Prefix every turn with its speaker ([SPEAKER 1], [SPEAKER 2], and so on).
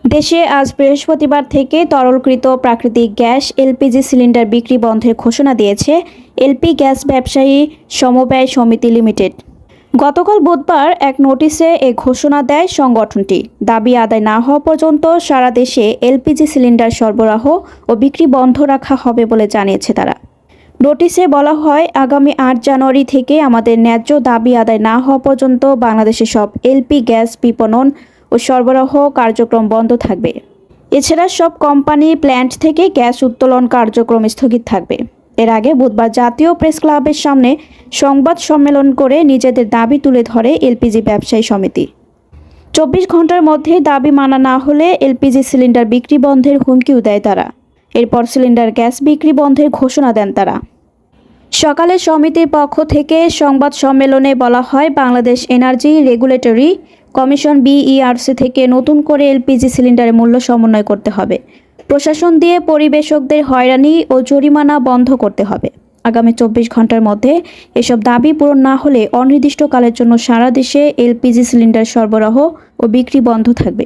[SPEAKER 1] দেশে আজ বৃহস্পতিবার থেকে তরলকৃত প্রাকৃতিক গ্যাস এলপিজি সিলিন্ডার বিক্রি বন্ধের ঘোষণা দিয়েছে এলপি গ্যাস ব্যবসায়ী সমবায় সমিতি লিমিটেড। গতকাল বুধবার এক নোটিশে এ ঘোষণা দেয় সংগঠনটি। দাবি আদায় না হওয়া পর্যন্ত সারা দেশে এলপিজি সিলিন্ডার সরবরাহ ও বিক্রি বন্ধ রাখা হবে বলে জানিয়েছে তারা। নোটিশে বলা হয়, আগামী ৮ জানুয়ারি থেকে আমাদের ন্যায্য দাবি আদায় না হওয়া পর্যন্ত বাংলাদেশে সব এলপি গ্যাস বিপণন ও সরবরাহ কার্যক্রম বন্ধ থাকবে। এছাড়া সব কোম্পানি প্ল্যান্ট থেকে গ্যাস উত্তোলন কার্যক্রম স্থগিত থাকবে। এর আগে বুধবার জাতীয় প্রেস ক্লাবের সামনে সংবাদ সম্মেলন করে নিজেদের দাবি তুলে ধরে এলপিজি ব্যবসায়ী সমিতি। ২৪ ঘন্টার মধ্যে দাবি মানা না হলে এলপিজি সিলিন্ডার বিক্রি বন্ধের হুমকিও দেয় তারা। এরপর সিলিন্ডার গ্যাস বিক্রি বন্ধের ঘোষণা দেন তারা। সকালে সমিতির পক্ষ থেকে সংবাদ সম্মেলনে বলা হয়, Bangladesh energy regulatory commission BERC থেকে নতুন করে এলপিজি সিলিন্ডারের মূল্য সমন্বয় করতে হবে। প্রশাসন দিয়ে পরিবেশকদের হয়রানি ও জরিমানা বন্ধ করতে হবে। আগামী ২৪ ঘন্টার মধ্যে এসব দাবি পূরণ না হলে অনির্দিষ্টকালের জন্য সারা দেশে এলপিজি সিলিন্ডার সরবরাহ ও বিক্রি বন্ধ থাকবে।